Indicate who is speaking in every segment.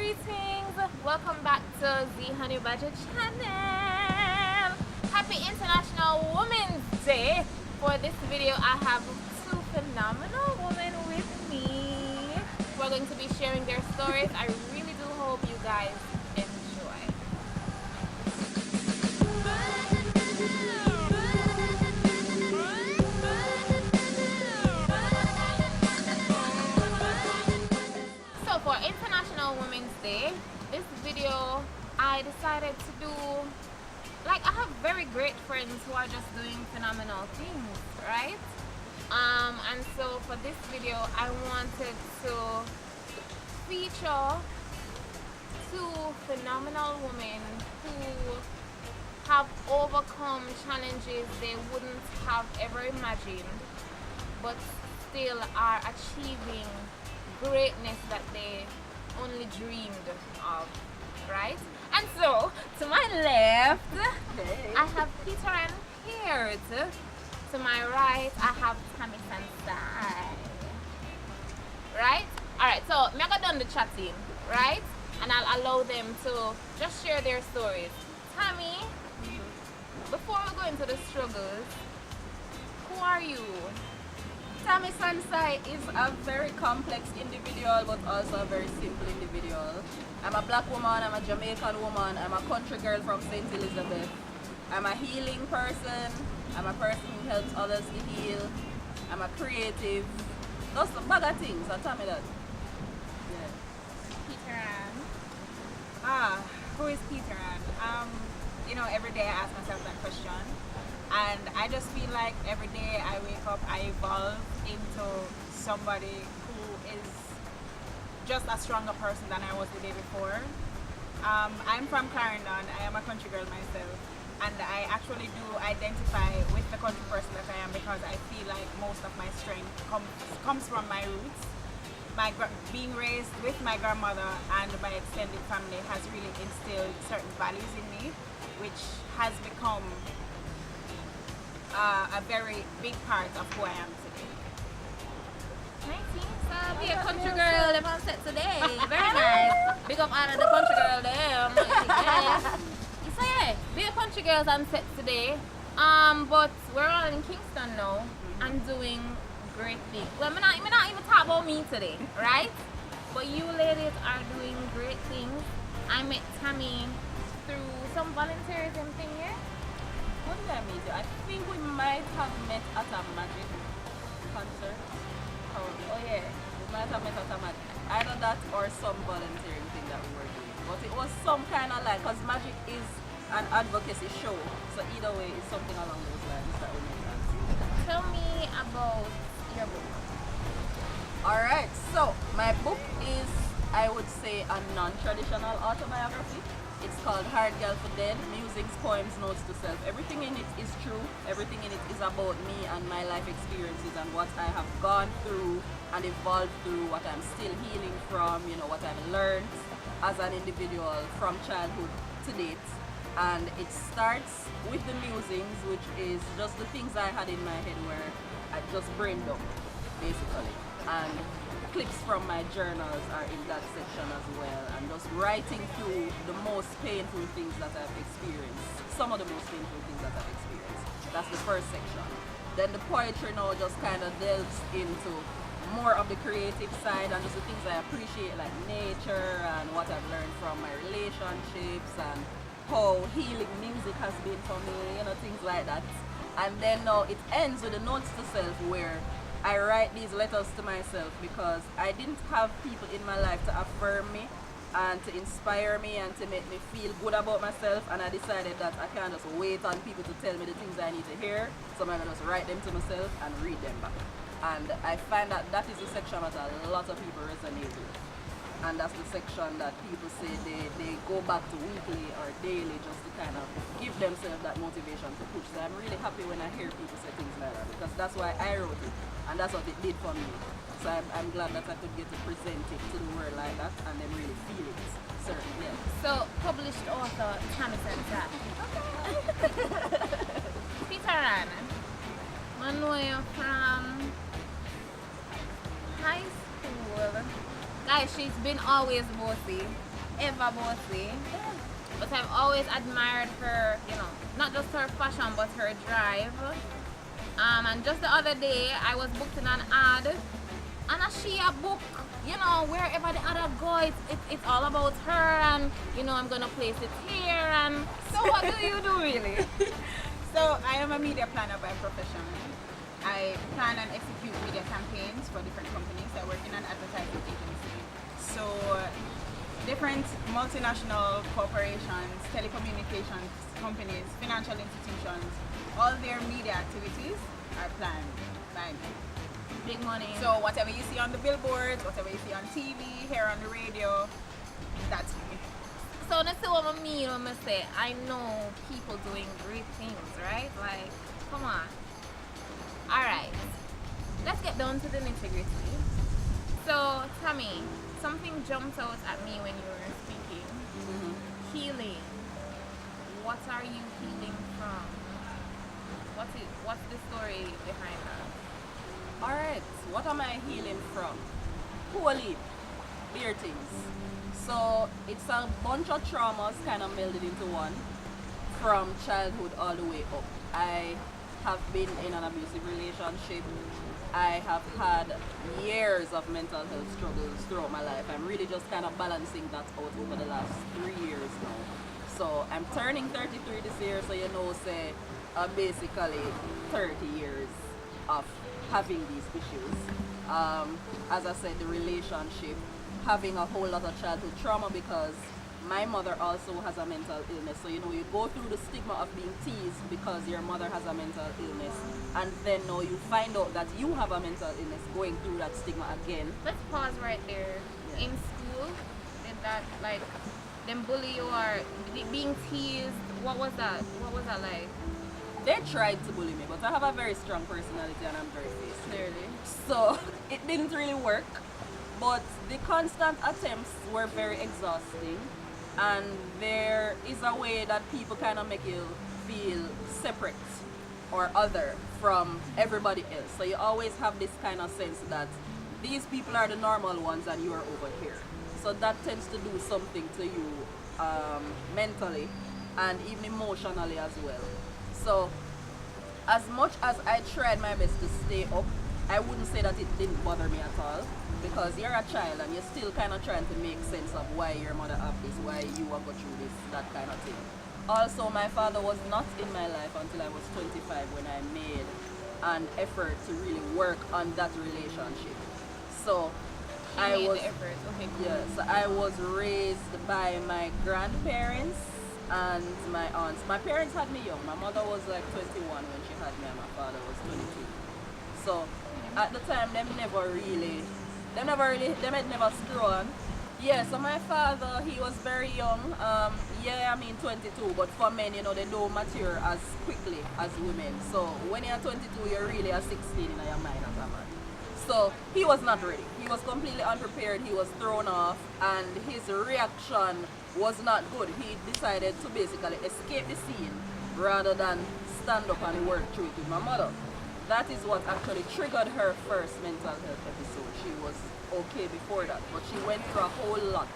Speaker 1: Greetings! Welcome back to the Honey Budget channel. Happy International Women's Day. For this video, I have two phenomenal women with me. We're going to be sharing their stories. I really do hope you guys enjoy. So for International Women's Day, this video I decided to do, like, I have very great friends who are just doing phenomenal things, right? And so for this video I wanted to feature two phenomenal women who have overcome challenges they wouldn't have ever imagined, but still are achieving greatness that they only dreamed of, right? And so, to my left, I have Peart and Peart. To my right, I have Tami Tsansi. Right? Alright, so I'm gonna done the chatting, right? And I'll allow them to just share their stories. Tami, before we go into the struggles, who are you?
Speaker 2: Tami Tsansi is a very complex individual, but also a very simple individual. I'm a black woman, I'm a Jamaican woman, I'm a country girl from St. Elizabeth. I'm a healing person, I'm a person who helps others to heal. I'm a creative. Those are bag of things, so tell me that. Yeah.
Speaker 1: Peart.
Speaker 3: Who is Peart? You know, every day I ask myself that question. And I just feel like every day I wake up, I evolve into somebody who is just a stronger person than I was the day before. I'm from Clarendon. I am a country girl myself. And I actually do identify with the country person that I am because I feel like most of my strength comes from my roots. Being raised with my grandmother and my extended family has really instilled certain values in me, which has become a very big part of who I am today.
Speaker 1: 19, so be a country girl them on set today. Very nice. Big up all of the country girl them. Yeah. So yeah, be a country girls on set today. But we're all in Kingston now and doing great things. Well, I'm not even talk about me today, right? But you ladies are doing great things. I met Tami through some volunteerism thing here.
Speaker 2: When did I meet you? I think we might have met at a magic concert. Probably.
Speaker 1: Oh yeah.
Speaker 2: We might have met at a magic. Either that or some volunteering thing that we were doing. But it was some kind of like, because magic is an advocacy show. So either way, it's something along those lines that we make sense.
Speaker 1: Tell me about your book.
Speaker 2: Alright, so my book is, I would say, a non-traditional autobiography. It's called Hard Girl for Dead, Musings, Poems, Notes to Self. Everything in it is true. Everything in it is about me and my life experiences and what I have gone through and evolved through, what I'm still healing from, you know, what I've learned as an individual from childhood to date. And it starts with the musings, which is just the things I had in my head where I just brain dump, basically. And clips from my journals are in that section as well, and just writing through the most painful things that I've experienced, some of the most painful things that I've experienced. That's the first section. Then the poetry now just kind of delves into more of the creative side and just the things I appreciate, like nature and what I've learned from my relationships and how healing music has been for me, you know, things like that. And then now it ends with the notes to self, where I write these letters to myself because I didn't have people in my life to affirm me and to inspire me and to make me feel good about myself, and I decided that I can't just wait on people to tell me the things I need to hear, so I'm going to just write them to myself and read them back. And I find that that is a section that a lot of people resonate with. And that's the section that people say they go back to weekly or daily just to kind of give themselves that motivation to push. So I'm really happy when I hear people say things like that, because that's why I wrote it and that's what it did for me. So I'm glad that I could get to present it to the world like that and them really feel it. Certainly, yeah.
Speaker 1: So published author Tami Tsansi. Peart, I know you from high school. Guys, she's been always bossy, ever bossy. But I've always admired her, you know, not just her fashion, but her drive. And just the other day, I was booked in an ad, and she a book, you know, wherever the ad go, it's all about her, and, you know, I'm going to place it here, and so what do you do, really?
Speaker 3: So I am a media planner by profession. I plan and execute media campaigns for different companies. I work in an advertising agency. So different multinational corporations, telecommunications companies, financial institutions, all their media activities are planned by me.
Speaker 1: Big money.
Speaker 3: So whatever you see on the billboards, whatever you see on TV, here on the radio, that's me.
Speaker 1: So that's what I mean when I say I know people doing great things, right? Like, come on. Alright. Let's get down to the nitty-gritty. So, Tami, something jumped out at me when you were speaking. Healing. What are you healing from? What's the story behind that?
Speaker 2: Alright, what am I healing from? Holy beer things. So it's a bunch of traumas kind of melded into one from childhood all the way up. I have been in an abusive relationship. I have had years of mental health struggles throughout my life. I'm really just kind of balancing that out over the last 3 years now. So I'm turning 33 this year, so you know, say basically 30 years of having these issues. As I said, the relationship, having a whole lot of childhood trauma because my mother also has a mental illness. So you know, you go through the stigma of being teased because your mother has a mental illness, and then now you find out that you have a mental illness, going through that stigma again.
Speaker 1: Let's pause right there.
Speaker 2: Yeah.
Speaker 1: In school, did that, like, them bully you or being teased? What was that? What was that like?
Speaker 2: They tried to bully me, but I have a very strong personality and I'm very fierce.
Speaker 1: Clearly.
Speaker 2: So it didn't really work, but the constant attempts were very exhausting, and there is a way that people kind of make you feel separate or other from everybody else. So you always have this kind of sense that these people are the normal ones and you are over here. So that tends to do something to you mentally and even emotionally as well. So as much as I tried my best to stay up, I wouldn't say that it didn't bother me at all, because you're a child and you're still kind of trying to make sense of why your mother have this, why you have go through this, that kind of thing. Also, my father was not in my life until I was 25 when I made an effort to really work on that relationship. So I was I was raised by my grandparents and my aunts. My parents had me young. My mother was like 21 when she had me, and my father was 22. So at the time, them had never grown. Yeah, so my father, he was very young. Yeah, I mean 22, but for men, you know, they don't mature as quickly as women. So when you're 22, you're really a 16 in your mind as a man. So he was not ready. He was completely unprepared. He was thrown off, and his reaction was not good. He decided to basically escape the scene rather than stand up and work through it with my mother. That is what actually triggered her first mental health episode. She was okay before that, but she went through a whole lot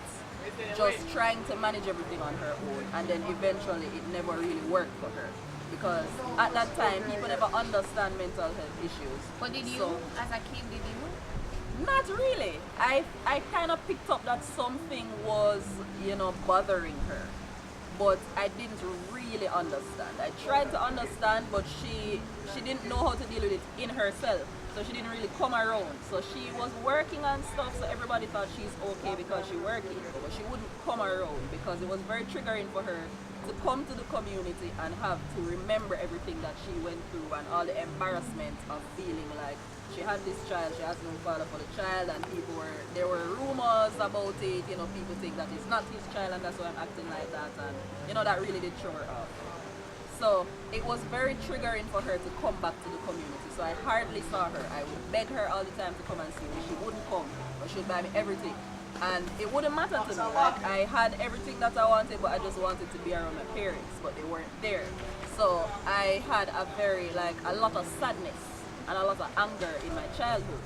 Speaker 2: just trying to manage everything on her own, and then eventually it never really worked for her, because at that time people never understand mental health issues.
Speaker 1: But did you,
Speaker 2: So,
Speaker 1: as a kid, did you?
Speaker 2: not really. I kind of picked up that something was, you know, bothering her, but I didn't really understand. I tried to understand, but she didn't know how to deal with it in herself, so she didn't really come around. So she was working on stuff, so everybody thought she's okay because she's working, but she wouldn't come around because it was very triggering for her to come to the community and have to remember everything that she went through and all the embarrassment of feeling like she had this child, she has no father for the child, and there were rumors about it, you know, people think that it's not his child and that's why I'm acting like that, and you know, that really did throw her off. So it was very triggering for her to come back to the community. So I hardly saw her. I would beg her all the time to come and see me. She wouldn't come, but she would buy me everything. And it wouldn't matter to me. Like, I had everything that I wanted, but I just wanted to be around my parents, but they weren't there. So I had a lot of sadness and a lot of anger in my childhood.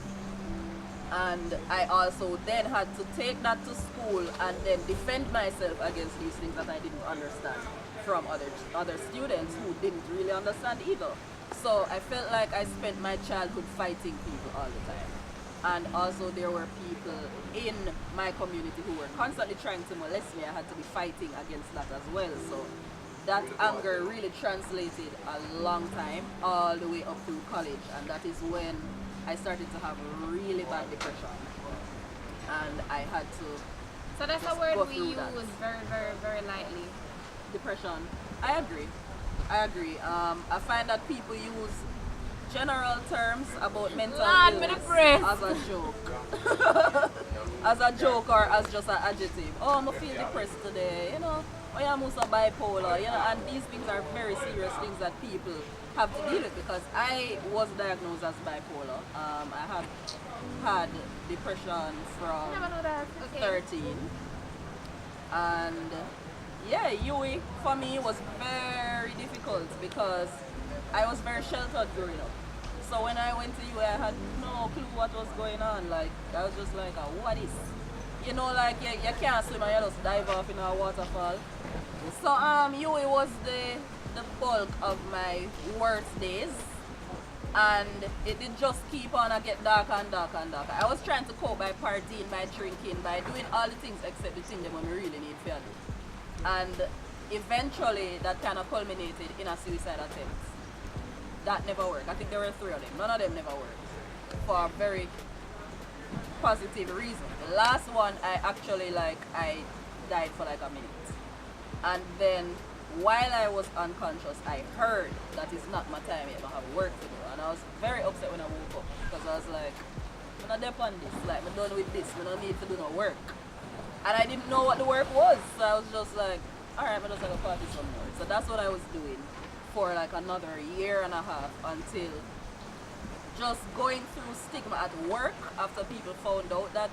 Speaker 2: And I also then had to take that to school and then defend myself against these things that I didn't understand from other students who didn't really understand either. So I felt like I spent my childhood fighting people all the time. And also there were people in my community who were constantly trying to molest me. I had to be fighting against that as well. So that anger really translated a long time all the way up through college, and that is when I started to have really bad depression, and I had to
Speaker 1: So that's a
Speaker 2: just
Speaker 1: word
Speaker 2: go
Speaker 1: we
Speaker 2: through
Speaker 1: use
Speaker 2: that.
Speaker 1: very, very, very lightly.
Speaker 2: Depression. I agree. I find that people use general terms about mental
Speaker 1: Lord, me
Speaker 2: illness
Speaker 1: depressed.
Speaker 2: as a joke. As a joke or as just an adjective. Oh, I feel depressed today, you know. Oh, yeah, I'm also bipolar, you know, and these things are very serious things that people have to deal with, because I was diagnosed as bipolar. I have had depression from
Speaker 1: Never know that. Okay.
Speaker 2: 13, and yeah, UE for me was very difficult because I was very sheltered growing up. So when I went to UE, I had no clue what was going on. Like, I was just like, what is? You know, like, you can't swim and you just dive off in a waterfall. So UE was the bulk of my worst days, and it did just keep on and get darker and darker and darker. I was trying to cope by partying, by drinking, by doing all the things except the thing that we really need to do. And eventually that kind of culminated in a suicide attempt. That never worked. I think there were 3 of them. None of them never worked, for a very positive reason. The last one, I died for like a minute. And then while I was unconscious, I heard that it's not my time yet, I have work to do. And I was very upset when I woke up, because I was like, I'm not depend on this, like, I'm done with this, I don't need to do no work. And I didn't know what the work was, so I was just like, alright, I'm just gonna party some more. So that's what I was doing for like another year and a half, until just going through stigma at work after people found out that,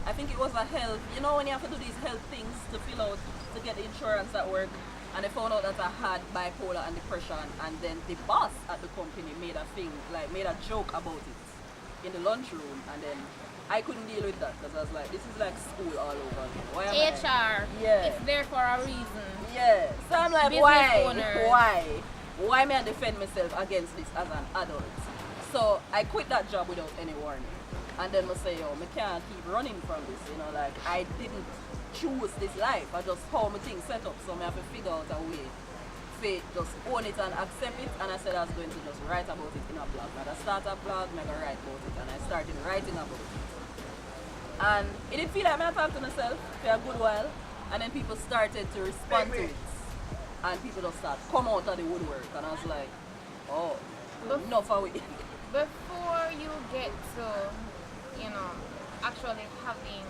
Speaker 2: I think it was a health, you know when you have to do these health things to fill out to get the insurance at work, and they found out that I had bipolar and depression, and then the boss at the company made a joke about it in the lunchroom, and then I couldn't deal with that, because I was like, this is like school all over again. Why am
Speaker 1: HR.
Speaker 2: Yeah.
Speaker 1: It's there for a reason.
Speaker 2: Yeah. So I'm like,
Speaker 1: Business
Speaker 2: why?
Speaker 1: owners.
Speaker 2: Why may I defend myself against this as an adult? So I quit that job without any warning. And then I say, yo, I can't keep running from this, you know, like, I didn't choose this life. I just how my things set up, so I have to figure out a way to just own it and accept it. And I said I was going to just write about it in a blog. And I started a blog, I go write about it, and I started writing about it. And it didn't feel like I talked to myself for a good while, and then people started to respond to it. And people just start come out of the woodwork, and I was like, oh, enough of it.
Speaker 1: Before you get to, you know, actually having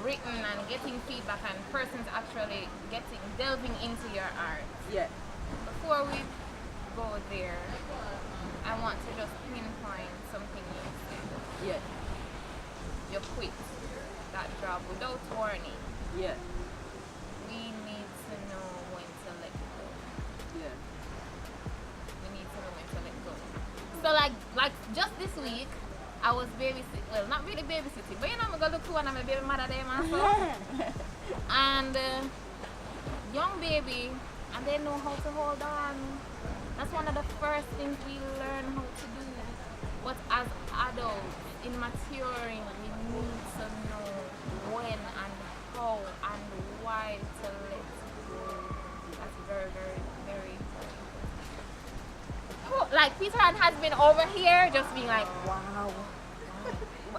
Speaker 1: written and getting feedback and persons actually delving into your art,
Speaker 2: Yeah.
Speaker 1: before we go there, I want to just pinpoint something you said.
Speaker 2: Yeah.
Speaker 1: You quit that job without warning.
Speaker 2: Yeah.
Speaker 1: We need to know when to let go.
Speaker 2: Yeah.
Speaker 1: We need to know when to let go. So like just this week, I was babysitting. Well, not really babysitting, but you know, I'm gonna look to one of my baby mother there, man. And young baby, and they know how to hold on. That's one of the first things we learn how to do. But as adults, in maturing, we need to know when and how and why to let go. That's very, very, very important. Like Peter has been over here just being like, wow.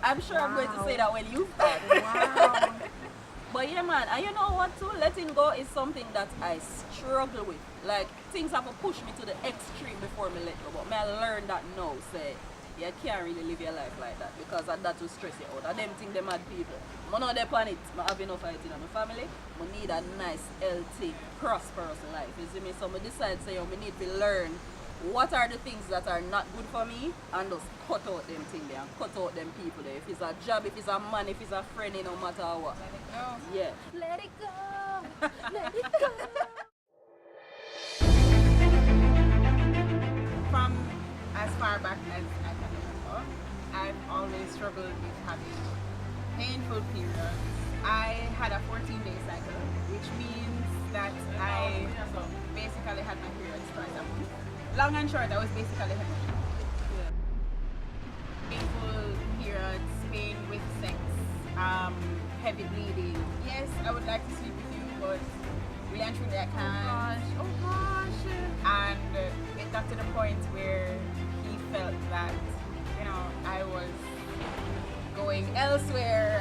Speaker 2: I'm sure I'm going to say that when you start.
Speaker 1: Wow.
Speaker 2: But yeah, man, and you know what too? Letting go is something that I struggle with. Like, things have to push me to the extreme before me let go. But me I learn that now, say, you can't really live your life like that, because that will stress you out. And them think they mad people. I know they're on it. I have enough fighting in my family. I need a nice, healthy, prosperous life. You see me? So I decide, say, I need to learn what are the things that are not good for me, and just cut out them things there and cut out them people there. If it's a job, if it's a man, if it's a friend, no matter what.
Speaker 1: Let it go.
Speaker 2: Yeah.
Speaker 1: Let it go. Let it go.
Speaker 3: From as far back as I can remember, I I've always struggled with having painful periods. I had a 14-day cycle, which means that I basically had my periods twice a month. Long and short, I was basically hemorrhaging.
Speaker 2: Yeah.
Speaker 3: Painful periods, pain with sex, heavy bleeding. Yes, I would like to sleep with you, but really and truly I can't.
Speaker 1: Oh gosh.
Speaker 3: And it got to the point where he felt that, I was going elsewhere